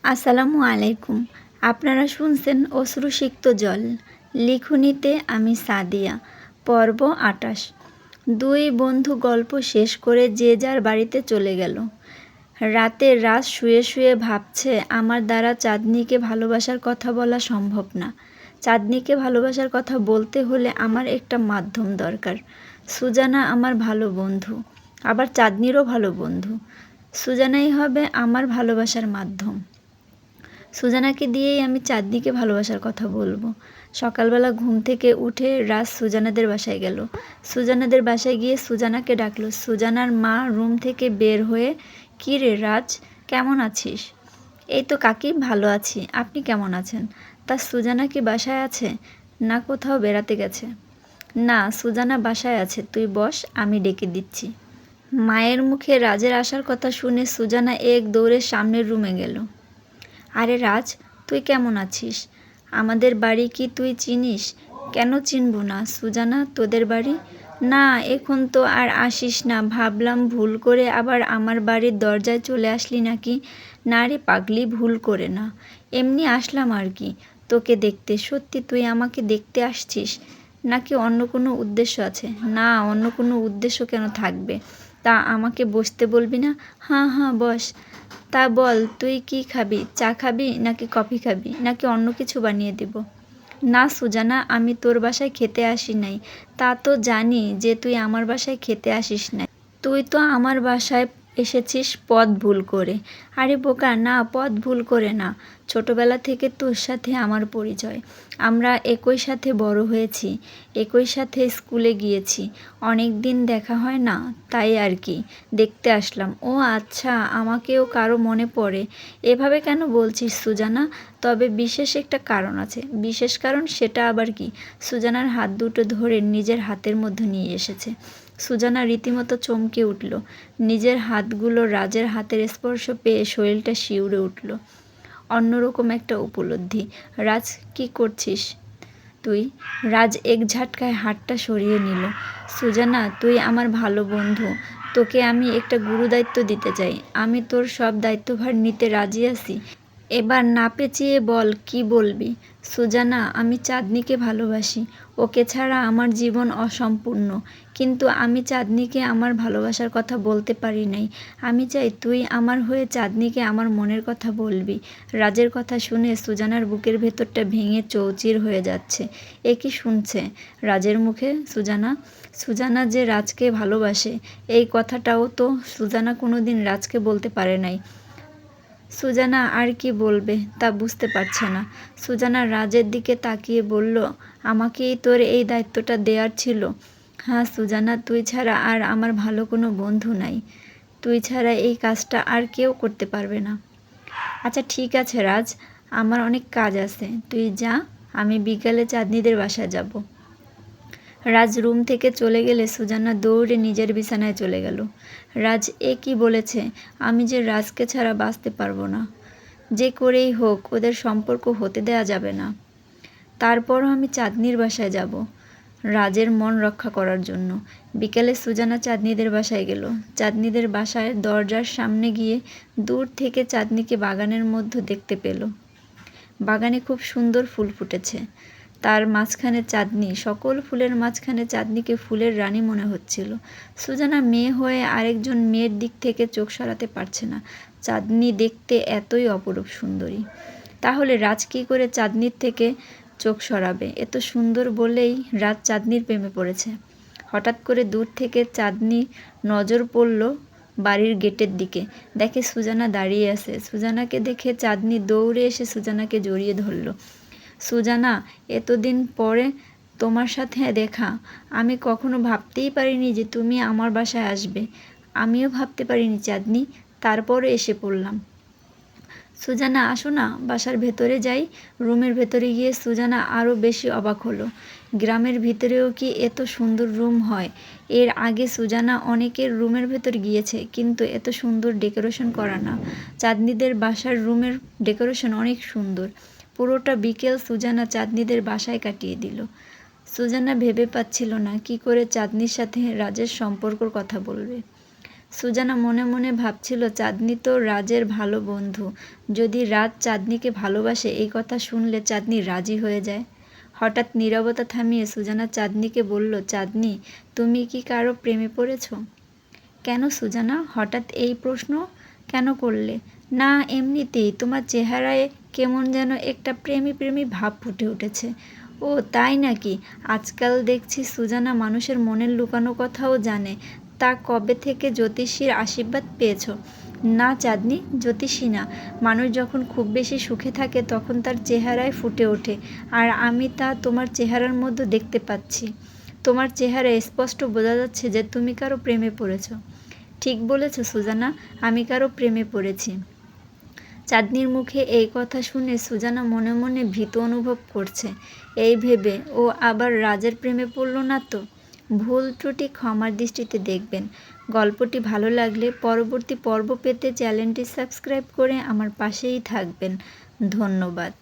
আসসালামু আলাইকুম। আপনারা শুনছেন অশ্রুসিক্ত জল। লিখনিতে আমি সাদিয়া। পর্ব ২৮। দুই বন্ধু গল্প শেষ করে যে যার বাড়িতে চলে গেল। রাতে রাজ শুয়ে শুয়ে ভাবছে আমার দ্বারা চাঁদনিকে ভালোবাসার কথা বলা সম্ভব না। চাঁদনিকে ভালোবাসার কথা বলতে হলে আমার একটা মাধ্যম দরকার। সুজানা আমার ভালো বন্ধু, আবার চাঁদনিরও ভালো বন্ধু। সুজানাই হবে আমার ভালোবাসার মাধ্যম। সুজানাকে দিয়েই আমি চাঁদনিকে ভালোবাসার কথা বলবো। সকালবেলা ঘুম থেকে উঠে রাজ সুজানাদের বাসায় গেল। সুজানাদের বাসায় গিয়ে সুজানাকে ডাকলো। সুজানার মা রুম থেকে বের হয়ে, কী রে রাজ, কেমন আছিস? এই তো কাকি, ভালো আছি, আপনি কেমন আছেন? তা সুজানা কি বাসায় আছে, না কোথাও বেড়াতে গেছে? না, সুজানা বাসায় আছে, তুই বস, আমি ডেকে দিচ্ছি। মায়ের মুখে রাজের আসার কথা শুনে সুজানা এক দৌড়ে সামনের রুমে গেল। আরে রাজ, তুই কেমন আছিস? আমাদের বাড়ি কি তুই চিনিস? কেন চিনব না সুজানা, তোদের বাড়ি? না, এখন তো আর আসিস না, ভাবলাম ভুল করে আবার আমার বাড়ির দরজায় চলে আসলি নাকি। না রে পাগলি, ভুল করে না, এমনি আসলাম আর কি, তোকে দেখতে। সত্যি তুই আমাকে দেখতে আসছিস, নাকি অন্য কোনো উদ্দেশ্য আছে? না, অন্য কোনো উদ্দেশ্য কেন থাকবে? তা আমাকে বসতে বলবি না? হ্যাঁ হ্যাঁ, বস। তা বল, তুই কি খাবি? চা খাবি, নাকি কফি খাবি, নাকি অন্য কিছু বানিয়ে দেব? না সুজানা, আমি তোর বাসায় খেতে আসি নাই। তা তো জানি যে তুই আমার বাসায় খেতে আসিস নাই। তুই তো আমার বাসায় এসেছিস পথ ভুল করে। আরে বোকা, না, পথ ভুল করে না। ছোটবেলা থেকে তোর সাথে আমার পরিচয়। আমরা একই সাথে বড় হয়েছি, একই সাথে স্কুলে গিয়েছি। অনেক দিন দেখা হয় না, তাই আর কি, দেখতে আসলাম। ও আচ্ছা, আমাকেও কারো মনে পড়ে? এভাবে কেন বলছিস সুজানা? তবে বিশেষ একটা কারণ আছে। বিশেষ কারণ? সেটা আবার কি? সুজানার হাত দুটো ধরে নিজের হাতের মধ্যে নিয়ে এসেছে। সুজানা রীতিমতো চমকে উঠল। নিজের হাতগুলো রাজের হাতের স্পর্শ পেয়ে শরীরটা শিউরে উঠল। অন্যরকম একটা উপলব্ধি। রাজ, কি করছিস তুই? রাজ এক ঝাটকায় হাতটা সরিয়ে নিল। সুজানা, তুই আমার ভালো বন্ধু, তোকে আমি একটা গুরুদায়িত্ব দিতে চাই। আমি তোর সব দায়িত্বভার নিতে রাজি আছি। এবার না পেঁচিয়ে বল, কি বলবি? সুজানা, আমি চাঁদনিকে ভালোবাসি। ওকে ছাড়া আমার জীবন অসম্পূর্ণ। কিন্তু আমি চাঁদনিকে আমার ভালোবাসার কথা বলতে পারি নাই। আমি চাই তুই আমার হয়ে চাঁদনিকে আমার মনের কথা বলবি। রাজের কথা শুনে সুজানার বুকের ভেতরটা ভেঙে চৌচির হয়ে যাচ্ছে। এ কি শুনছে রাজের মুখে? সুজানা, সুজানা যে রাজকে ভালোবাসে, এই কথাটাও তো সুজানা কোনোদিন রাজকে বলতে পারে নাই। সুজানা আর কি বলবে তা বুঝতে পারছে না। সুজানা রাজের দিকে তাকিয়ে বলল, আমাকেই তোর এই দায়িত্বটা দেওয়ার ছিল। হ্যাঁ সুজানা, তুই ছাড়া আর আমার ভালো কোনো বন্ধু নাই। তুই ছাড়া এই কাজটা আর কেউ করতে পারবে না। আচ্ছা ঠিক আছে রাজ, আমার অনেক কাজ আছে, তুই যা, আমি বিকালে চাঁদনিদের বাসায় যাব। রাজ রুম থেকে চলে গেলে সুজানা দৌড়ে নিজের বিছানায় চলে গেল। রাজ এ কি বলেছে? আমি যে রাজকে ছাড়া বাঁচতে পারবো না। যে করেই হোক ওদের সম্পর্ক হতে দেয়া যাবে না। তারপরও আমি চাঁদনির বাসায় যাব, রাজের মন রক্ষা করার জন্য। বিকেলে সুজানা চাঁদনিদের বাসায় গেল। চাঁদনিদের বাসায় দরজার সামনে গিয়ে দূর থেকে চাঁদনিকে বাগানের মধ্যে দেখতে পেল। বাগানে খুব সুন্দর ফুল ফুটেছে। তার মাঝখানে চাঁদনি, সকল ফুলের মাঝখানে চাঁদনিকে ফুলের রানী মনে হচ্ছিল। সুজানা মেয়ে হয়ে আরেকজন মেয়ের দিক থেকে চোখ সরাতে পারছে না। চাঁদনি দেখতে এতই অপরূপ সুন্দরী। তাহলে রাজ কী করে চাঁদনির থেকে চোখ সরাবে? এত সুন্দর বলেই রাজ চাঁদনির প্রেমে পড়েছে। হঠাৎ করে দূর থেকে চাঁদনি নজর পড়ল বাড়ির গেটের দিকে। দেখে সুজানা দাঁড়িয়ে আছে। সুজানাকে দেখে চাঁদনি দৌড়ে এসে সুজানাকে জড়িয়ে ধরল। সুজানা, এতদিন পরে তোমার সাথে দেখা। আমি কখনো ভাবতেই পারিনি যে তুমি আমার বাসায় আসবে। আমিও ভাবতে পারিনি চাঁদনি, তারপরে এসে পড়লাম। সুজানা, আসো না, বাসার ভেতরে যাই। রুমের ভেতরে গিয়ে সুজানা আরও বেশি অবাক হলো। গ্রামের ভিতরেও কি এত সুন্দর রুম হয়? এর আগে সুজানা অনেকের রুমের ভেতর গিয়েছে, কিন্তু এত সুন্দর ডেকোরেশন করা না। চাঁদনিদের বাসার রুমের ডেকোরেশন অনেক সুন্দর। পুরোটা বিকেল সুজানা চাঁদনিদের বাসায় কাটিয়ে দিল। সুজানা ভেবে পাচ্ছিল না কি করে চাঁদনির সাথে রাজের সম্পর্কর কথা বলবে। সুজানা মনে মনে ভাবছিল চাঁদনি তো রাজের ভালো বন্ধু, যদি রাজ চাঁদনিকে ভালোবাসে এই কথা শুনলে চাঁদনি রাজি হয়ে যায়। হঠাৎ নীরবতা থামিয়ে সুজানা চাঁদনিকে বলল, চাঁদনি, তুমি কি কারো প্রেমে পড়েছ? কেন সুজানা, হঠাৎ এই প্রশ্ন কেন করলে? না, এমনিতেই তোমার চেহারায় কেমন যেন একটা প্রেমী প্রেমী ভাব ফুটে উঠেছে। ও তাই নাকি? আজকাল দেখছি সুজানা মানুষের মনের লুকানো কথাও জানে। তা কবে থেকে জ্যোতিষীর আশীর্বাদ পেয়েছ? না চাঁদনি, জ্যোতিষী না। মানুষ যখন খুব বেশি সুখে থাকে তখন তার চেহারায় ফুটে ওঠে, আর আমি তা তোমার চেহারার মধ্যে দেখতে পাচ্ছি। তোমার চেহারায় স্পষ্ট বোঝা যাচ্ছে যে তুমি কারো প্রেমে পড়েছ। ঠিক বলেছ সুজানা, আমি কারো প্রেমে পড়েছি। চাঁদনির মুখে এই কথা শুনে সুজানা মনে মনে ভীত অনুভব করছে। এই ভেবে ও আবার রাজের প্রেমে পড়ল না তো? ভুল ত্রুটি ক্ষমার দৃষ্টিতে দেখবেন। গল্পটি ভালো লাগলে পরবর্তী পর্ব পেতে চ্যানেলটি সাবস্ক্রাইব করে আমার পাশেই থাকবেন। ধন্যবাদ।